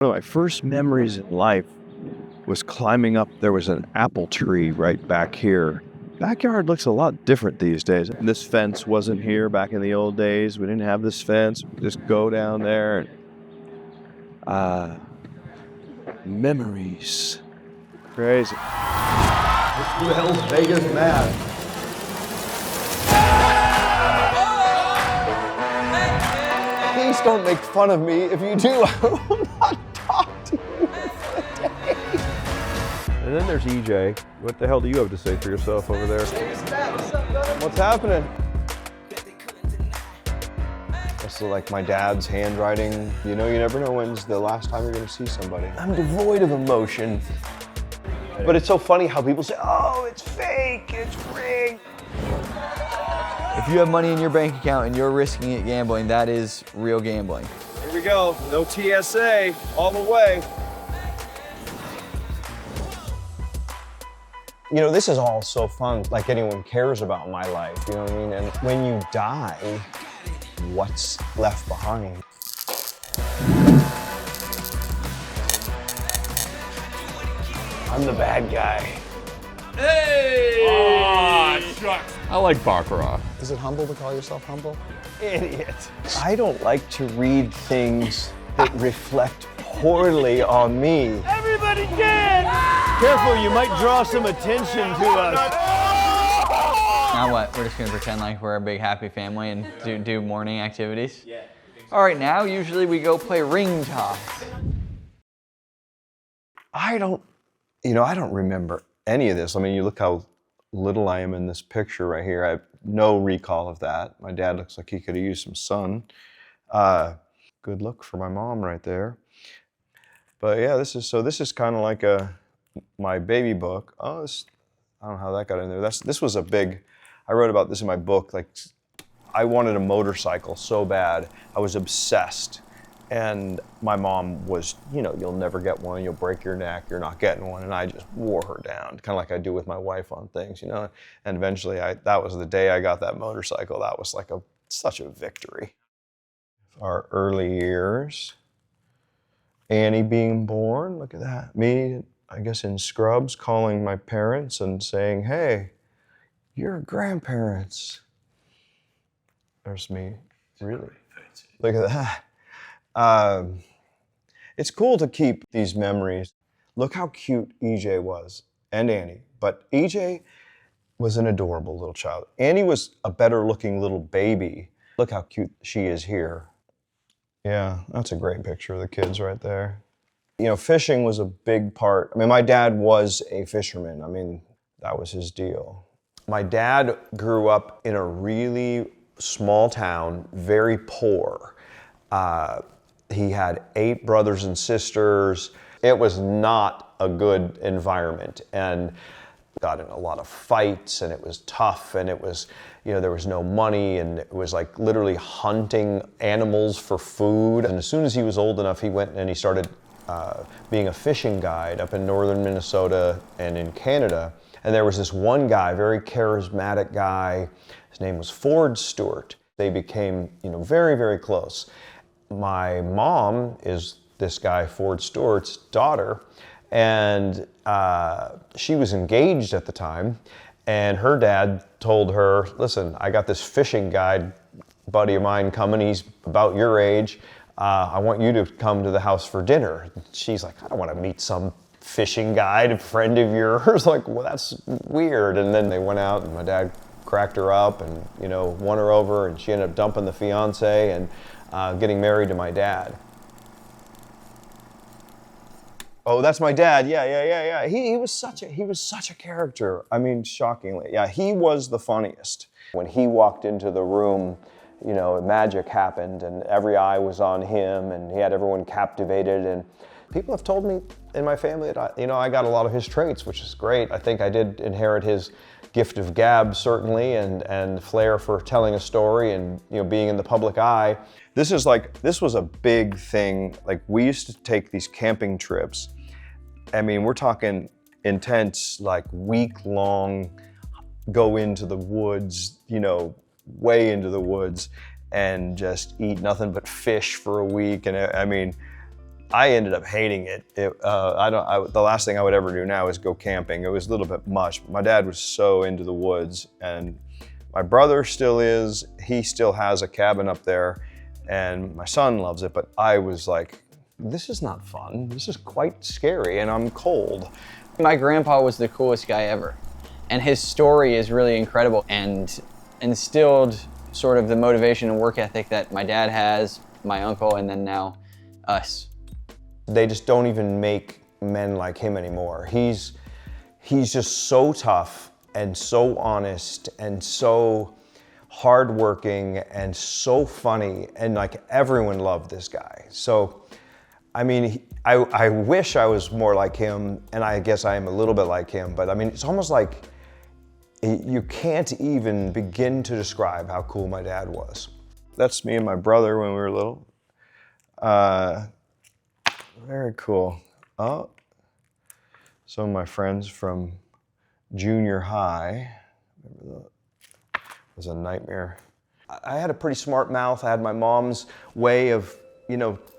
One of my first memories in life was climbing up. There was an apple tree right back here. Backyard looks a lot different these days. And this fence wasn't here back in the old days. We didn't have this fence. Just go down there. Memories. Crazy. Who the hell's Vegas mad? Please don't make fun of me. If you do, I will not talk to you for a day. And then there's EJ. What the hell do you have to say for yourself over there? What's happening? It's like my dad's handwriting. You know, you never know when's the last time you're gonna see somebody. I'm devoid of emotion. But it's so funny how people say, oh, it's fake, it's rigged. If you have money in your bank account and you're risking it gambling, that is real gambling. Here we go. No TSA all the way. You know, this is all so fun, like anyone cares about my life, you know what I mean? And when you die, what's left behind? I'm the bad guy. Hey! Oh, shucks. I like Baccarat. Is it humble to call yourself humble? Idiot. I don't like to read things that reflect poorly on me. Everybody can! Careful, you might draw some attention to us. Now what? We're just gonna pretend like we're a big happy family and do morning activities? Yeah. All right, now usually we go play ring toss. I don't remember any of this. I mean, you look how little I am in this picture right here. I have no recall of that. My dad looks like he could have used some sun. Good look for my mom right there. But yeah, this is kind of like my baby book. Oh, I don't know how that got in there. This was a big, I wrote about this in my book. Like, I wanted a motorcycle so bad. I was obsessed. And my mom was, you know, you'll never get one, you'll break your neck, you're not getting one. And I just wore her down, kind of like I do with my wife on things, you know. And eventually, that was the day I got that motorcycle. That was like such a victory. Our early years. Annie being born, look at that. Me, I guess in scrubs, calling my parents and saying, hey, you're grandparents. There's me, really. Look at that. It's cool to keep these memories. Look how cute EJ was, and Annie. But EJ was an adorable little child. Annie was a better looking little baby. Look how cute she is here. Yeah, that's a great picture of the kids right there. You know, fishing was a big part. I mean, my dad was a fisherman. I mean, that was his deal. My dad grew up in a really small town, very poor. He had 8 brothers and sisters. It was not a good environment, and got in a lot of fights, and it was tough, and it was, you know, there was no money, and it was like literally hunting animals for food. And as soon as he was old enough, he went and he started being a fishing guide up in northern Minnesota and in Canada. And there was this one guy, very charismatic guy. His name was Ford Stewart. They became, you know, very, very close. My mom is this guy, Ford Stewart's daughter, and she was engaged at the time, and her dad told her, listen, I got this fishing guide buddy of mine coming, he's about your age, I want you to come to the house for dinner. She's like, I don't want to meet some fishing guide, a friend of yours. Like, well, that's weird. And then they went out, and my dad cracked her up and, you know, won her over, and she ended up dumping the fiance and getting married to my dad. Oh, that's my dad. Yeah. He was such a character. I mean, shockingly. Yeah, he was the funniest. When he walked into the room, you know, magic happened, and every eye was on him, and he had everyone captivated. And people have told me in my family that I got a lot of his traits, which is great. I think I did inherit his gift of gab, certainly, and flair for telling a story and, you know, being in the public eye. This was a big thing. Like, we used to take these camping trips. I mean, we're talking intense, like week-long, go into the woods, you know, way into the woods, and just eat nothing but fish for a week. And I mean, I ended up hating it. The last thing I would ever do now is go camping. It was a little bit much. My dad was so into the woods, and my brother still is. He still has a cabin up there, and my son loves it, but I was like, this is not fun. This is quite scary, and I'm cold. My grandpa was the coolest guy ever, and his story is really incredible and instilled sort of the motivation and work ethic that my dad has, my uncle, and then now us. They just don't even make men like him anymore. He's just so tough and so honest and so hardworking and so funny, and like everyone loved this guy. So, I mean, I wish I was more like him, and I guess I am a little bit like him, but I mean, it's almost like you can't even begin to describe how cool my dad was. That's me and my brother when we were little. Very cool. Oh, some of my friends from junior high. Remember that? It was a nightmare. I had a pretty smart mouth. I had my mom's way of,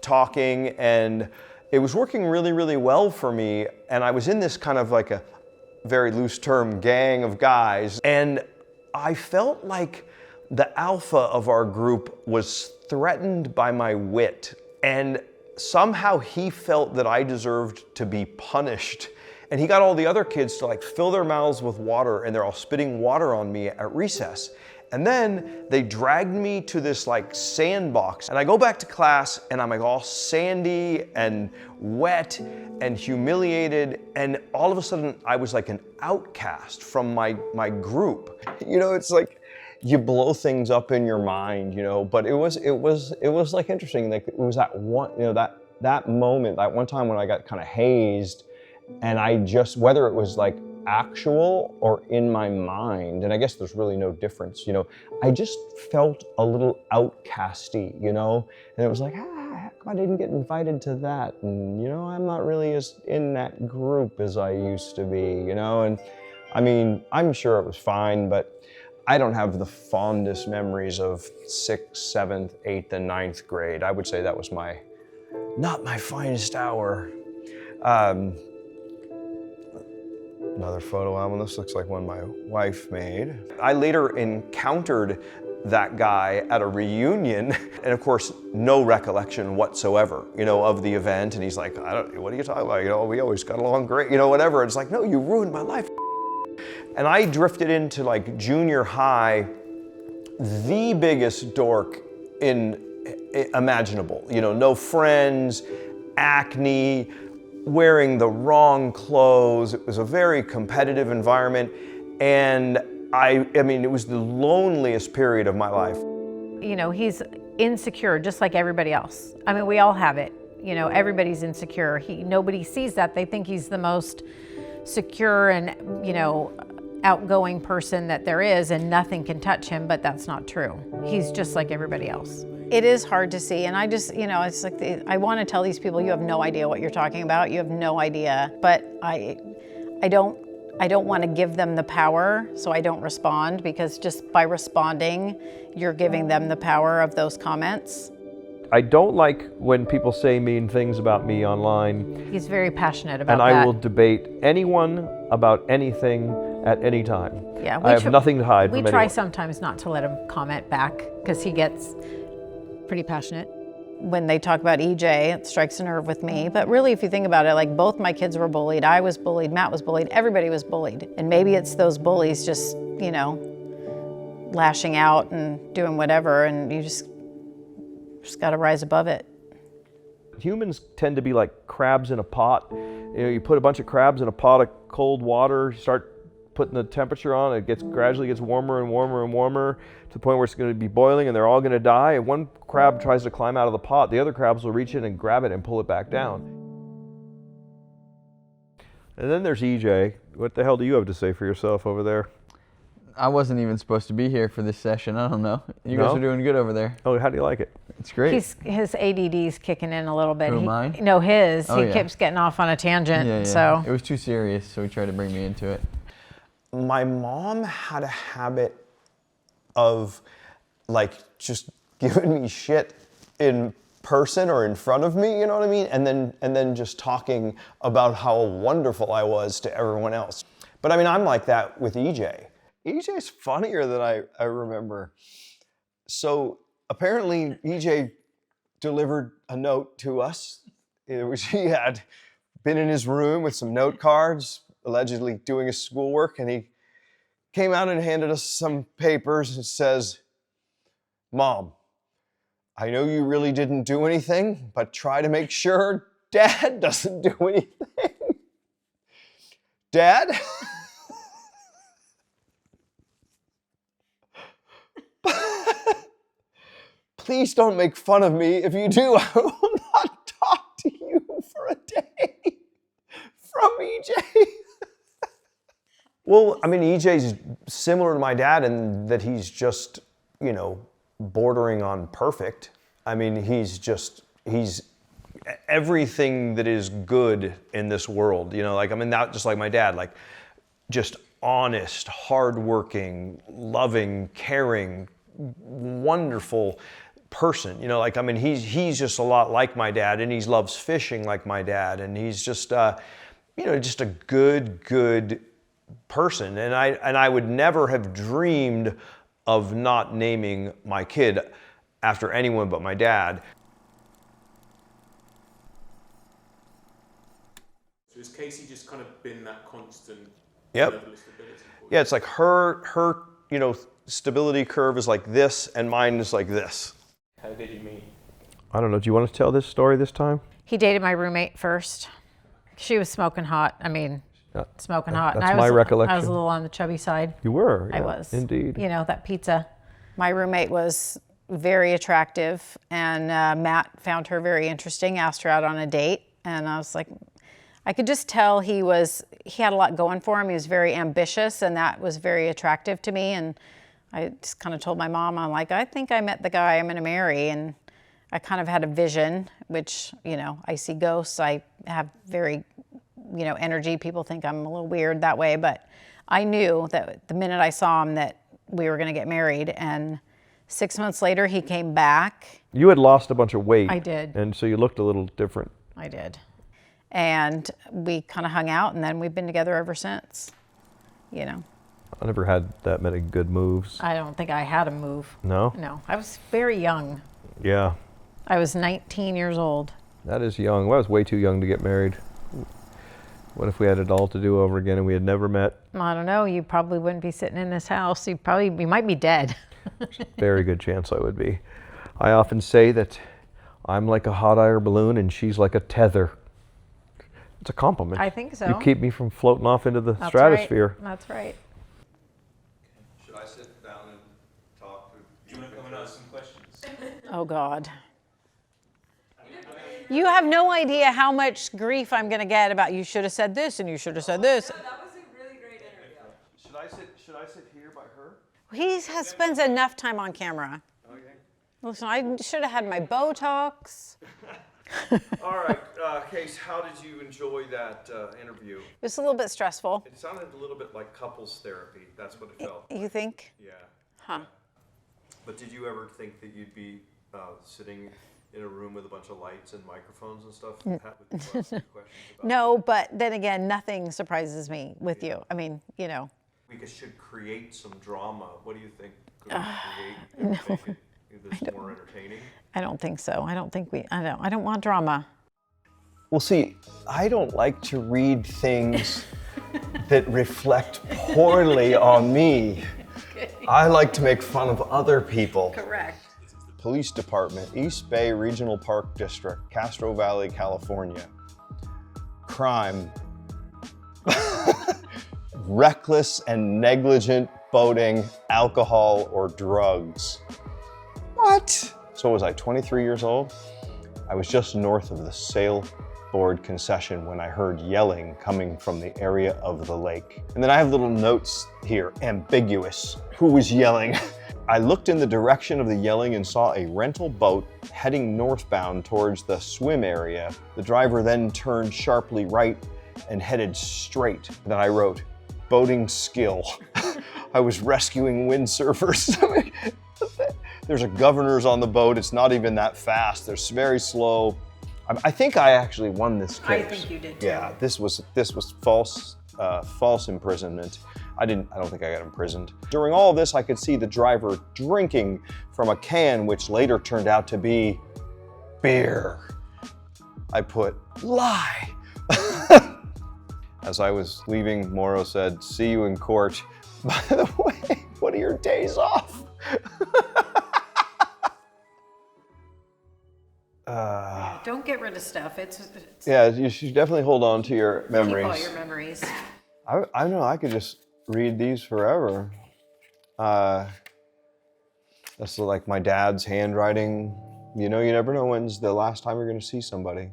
talking, and it was working really, really well for me. And I was in this kind of like a very loose term gang of guys, and I felt like the alpha of our group was threatened by my wit, and somehow he felt that I deserved to be punished. And he got all the other kids to like fill their mouths with water, and they're all spitting water on me at recess. And then they dragged me to this like sandbox, and I go back to class and I'm like all sandy and wet and humiliated, and all of a sudden I was like an outcast from my group. It's like you blow things up in your mind, but it was like interesting. Like it was that one, that moment, that one time when I got kind of hazed, and I just, whether it was like actual or in my mind, and I guess there's really no difference, I just felt a little outcasty, and it was like, how come I didn't get invited to that? And, I'm not really as in that group as I used to be, and I mean, I'm sure it was fine, but I don't have the fondest memories of 6th, 7th, 8th, and 9th grade. I would say that was not my finest hour. Another photo album. This looks like one my wife made. I later encountered that guy at a reunion, and of course, no recollection whatsoever, of the event. And he's like, what are you talking about? We always got along great, whatever. And it's like, no, you ruined my life. And I drifted into like junior high, the biggest dork imaginable. No friends, acne, wearing the wrong clothes. It was a very competitive environment, and I mean, it was the loneliest period of my life. He's insecure just like everybody else. I mean, we all have it. Everybody's insecure. Nobody sees that. They think he's the most secure and, outgoing person that there is, and nothing can touch him, but that's not true. He's just like everybody else. It is hard to see, and I just, it's like, I want to tell these people, you have no idea what you're talking about, you have no idea, but I don't want to give them the power, so I don't respond, because just by responding, you're giving them the power of those comments. I don't like when people say mean things about me online. He's very passionate about and that. I will debate anyone about anything at any time. Yeah, I have nothing to hide from We anyone. try sometimes not to let him comment back, because he gets pretty passionate. When they talk about EJ, it strikes a nerve with me. But really, if you think about it, like both my kids were bullied. I was bullied, Matt was bullied, everybody was bullied. And maybe it's those bullies just, lashing out and doing whatever, and you just got to rise above it. Humans tend to be like crabs in a pot. You put a bunch of crabs in a pot of cold water, you start putting the temperature on, it gradually gets warmer and warmer and warmer to the point where it's going to be boiling, and they're all going to die. And one crab tries to climb out of the pot, the other crabs will reach in and grab it and pull it back down. And then there's EJ. What the hell do you have to say for yourself over there? I wasn't even supposed to be here for this session. I don't know. You guys are doing good over there. Oh, how do you like it? It's great. His ADD's kicking in a little bit. Mine? No, his. Oh, he keeps getting off on a tangent. Yeah. So it was too serious, so he tried to bring me into it. My mom had a habit of like just giving me shit in person or in front of me, you know what I mean? And then just talking about how wonderful I was to everyone else. But I mean, I'm like that with EJ. EJ's funnier than I remember. So apparently EJ delivered a note to us, which he had been in his room with some note cards, allegedly doing his schoolwork, and he came out and handed us some papers and says, "Mom, I know you really didn't do anything, but try to make sure Dad doesn't do anything." Dad? Please don't make fun of me. If you do, I will not talk to you for a day. From EJ. Well, I mean, EJ's similar to my dad in that he's just, you know, bordering on perfect. I mean, he's everything that is good in this world, you know, like, I mean, not just like my dad, like just honest, hardworking, loving, caring, wonderful person, you know, like, I mean, he's just a lot like my dad, and he loves fishing like my dad, and he's just, you know, just a good person. And I would never have dreamed of not naming my kid after anyone but my dad. So has Kace just kind of been that constant Yep. level of stability for you? Yeah, it's like her, you know, stability curve is like this, and mine is like this. How did you meet? I don't know. Do you want to tell this story this time? He dated my roommate first. She was smoking hot. I mean, smoking hot. That's And my I recollection. was a little on the chubby side. You were. I yeah, was. Indeed. You know, that pizza. My roommate was very attractive, and Matt found her very interesting, asked her out on a date, and I was like, I could just tell he had a lot going for him. He was very ambitious, and that was very attractive to me. And I just kind of told my mom, I'm like, I think I met the guy I'm going to marry. And I kind of had a vision, which, you know, I see ghosts. I have very, you know, energy. People think I'm a little weird that way, but I knew that the minute I saw him that we were going to get married. And 6 months later, he came back. You had lost a bunch of weight. I did. And so you looked a little different. I did. And we kind of hung out, and then we've been together ever since, you know. I never had that many good moves. I don't think I had a move. No? No, I was very young. Yeah. I was 19 years old. That is young. Well, I was way too young to get married. What if we had it all to do over again and we had never met? I don't know. You probably wouldn't be sitting in this house. You might be dead. Very good chance I would be. I often say that I'm like a hot air balloon and she's like a tether. It's a compliment. I think so. You keep me from floating off into the That's stratosphere. Right. That's right. Should I sit down and talk? Do you want to come and ask some questions? Oh, God. You have no idea how much grief I'm going to get about you should have said this and you should have said this. That was a really great interview. Should I sit here by her? He spends enough time on camera. Okay. Listen, I should have had my Botox. All right, Kace, how did you enjoy that interview? It was a little bit stressful. It sounded a little bit like couples therapy. That's what it felt. You think? Yeah. Huh. But did you ever think that you'd be sitting in a room with a bunch of lights and microphones and stuff? With questions about No, but then again, nothing surprises me with you. I mean, you know. We should create some drama. What do you think? Could we create make this more entertaining? I don't think so. I don't want drama. Well, see, I don't like to read things that reflect poorly on me. I like to make fun of other people. Correct. Police Department, East Bay Regional Park District, Castro Valley, California. Crime. Reckless and negligent boating, alcohol, or drugs. What? So was I 23 years old? I was just north of the sailboard concession when I heard yelling coming from the area of the lake. And then I have little notes here, ambiguous. Who was yelling? I looked in the direction of the yelling and saw a rental boat heading northbound towards the swim area. The driver then turned sharply right and headed straight. Then I wrote, boating skill. I was rescuing windsurfers. There's a governors on the boat. It's not even that fast. They're very slow. I think I actually won this case. I think you did too. Yeah, this was false imprisonment. I don't think I got imprisoned. During all of this, I could see the driver drinking from a can, which later turned out to be beer. I put lie. As I was leaving, Morrow said, "See you in court." By the way, what are your days off? Don't get rid of stuff. Yeah, you should definitely hold on to your memories. Keep all your memories. I know I could just read these forever. That's like my dad's handwriting. You know, you never know when's the last time you're going to see somebody.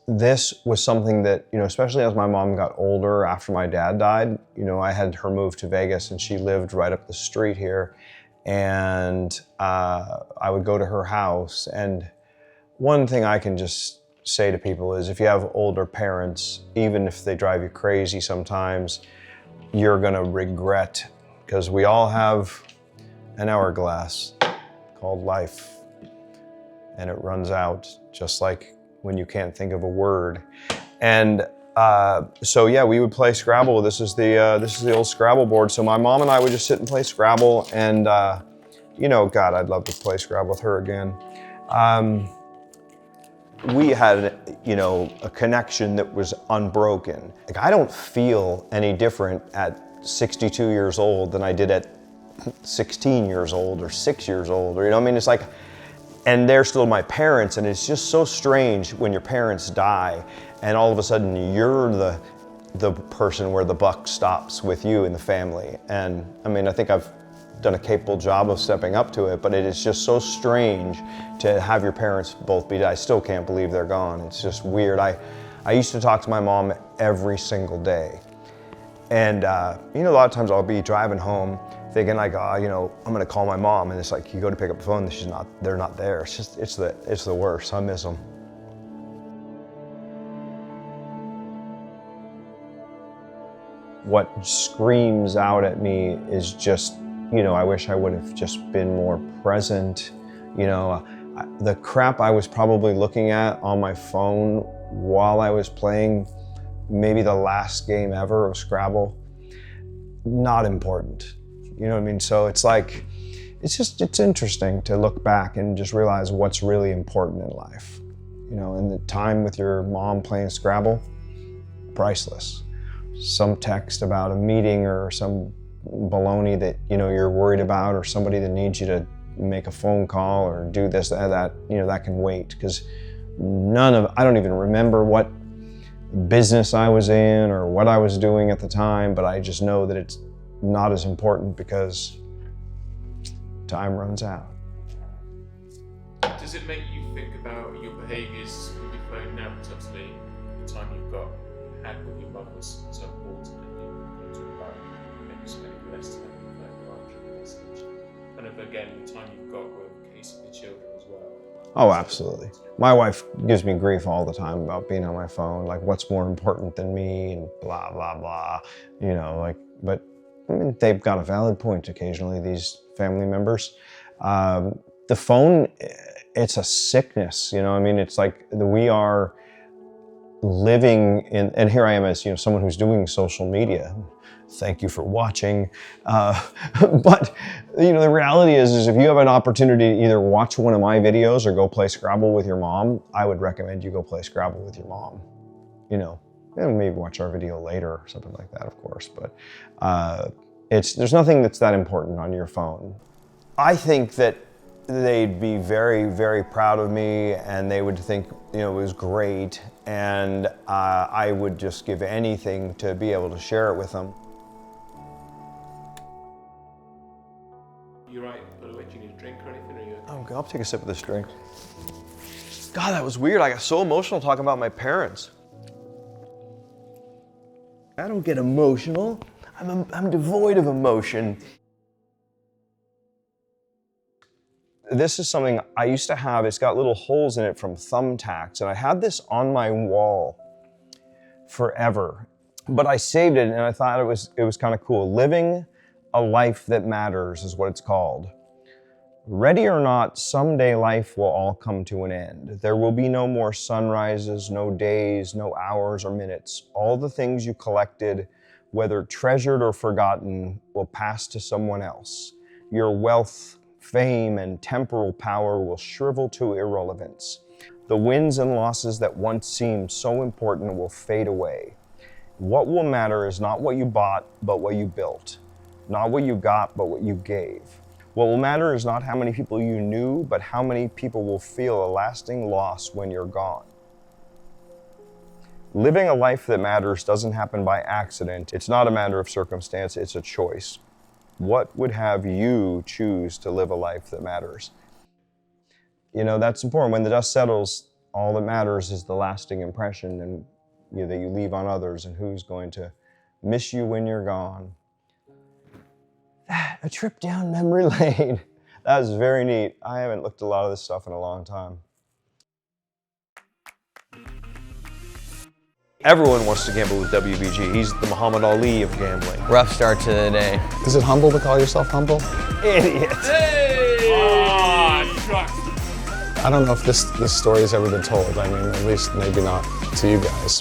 This was something that, you know, especially as my mom got older after my dad died, you know, I had her move to Vegas and she lived right up the street here. And I would go to her house. And one thing I can just say to people is if you have older parents, even if they drive you crazy sometimes, you're gonna regret, because we all have an hourglass called life, and it runs out just like when you can't think of a word. And so yeah, we would play Scrabble. This is the old Scrabble board. So my mom and I would just sit and play Scrabble, and you know, God, I'd love to play Scrabble with her again. We had, you know, a connection that was unbroken. Like, I don't feel any different at 62 years old than I did at 16 years old or 6 years old, or, you know, I mean, it's like, and they're still my parents, and it's just so strange when your parents die and all of a sudden you're the person where the buck stops with you in the family. And I mean, I think I've done a capable job of stepping up to it, but it is just so strange to have your parents both be dead. I still can't believe they're gone. It's just weird. I used to talk to my mom every single day. And you know, a lot of times I'll be driving home thinking like, oh, you know, I'm gonna call my mom, and it's like you go to pick up the phone, they're not there. It's just, it's the worst. I miss them. What screams out at me is just, you know, I wish I would have just been more present. You know, the crap I was probably looking at on my phone while I was playing maybe the last game ever of Scrabble, not important. You know what I mean? So it's like, it's interesting to look back and just realize what's really important in life. You know, and the time with your mom playing Scrabble, priceless. Some text about a meeting or some baloney that, you know, you're worried about, or somebody that needs you to make a phone call or do this, that, you know, that can wait, because I don't even remember what business I was in or what I was doing at the time, but I just know that it's not as important because time runs out. Does it make you think about your behaviours with your phone now? Because obviously the time you've had with your mum was so important, and you talk about maybe spending less time with your phone, larger message. Kind of again, the time you've got with Kace and the children as well. Oh, absolutely. My wife gives me grief all the time about being on my phone, like what's more important than me and blah, blah, blah, you know, like, but I mean, they've got a valid point occasionally, these family members. The phone, it's a sickness, you know, I mean, it's like we are living in, and here I am as, you know, someone who's doing social media. Thank you for watching. But, you know, the reality is if you have an opportunity to either watch one of my videos or go play Scrabble with your mom, I would recommend you go play Scrabble with your mom, you know. And maybe watch our video later or something like that, of course, but there's nothing that's that important on your phone. I think that they'd be very, very proud of me, and they would think, you know, it was great, and I would just give anything to be able to share it with them. You're right, by the way, do you need a drink or anything? Or you... Oh, I'll take a sip of this drink. God, that was weird. I got so emotional talking about my parents. I don't get emotional. I'm devoid of emotion. This is something I used to have. It's got little holes in it from thumbtacks, and I had this on my wall forever. But I saved it, and I thought it was kind of cool. Living a life that matters is what it's called. Ready or not, someday life will all come to an end. There will be no more sunrises, no days, no hours or minutes. All the things you collected, whether treasured or forgotten, will pass to someone else. Your wealth, fame, and temporal power will shrivel to irrelevance. The wins and losses that once seemed so important will fade away. What will matter is not what you bought, but what you built. Not what you got, but what you gave. What will matter is not how many people you knew, but how many people will feel a lasting loss when you're gone. Living a life that matters doesn't happen by accident. It's not a matter of circumstance, it's a choice. What would have you choose to live a life that matters? You know, that's important. When the dust settles, all that matters is the lasting impression and that you leave on others, and who's going to miss you when you're gone. A trip down memory lane. That was very neat. I haven't looked at a lot of this stuff in a long time. Everyone wants to gamble with WBG. He's the Muhammad Ali of gambling. Rough start to the day. Is it humble to call yourself humble? Idiot. I don't know if this story has ever been told. I mean, at least maybe not to you guys.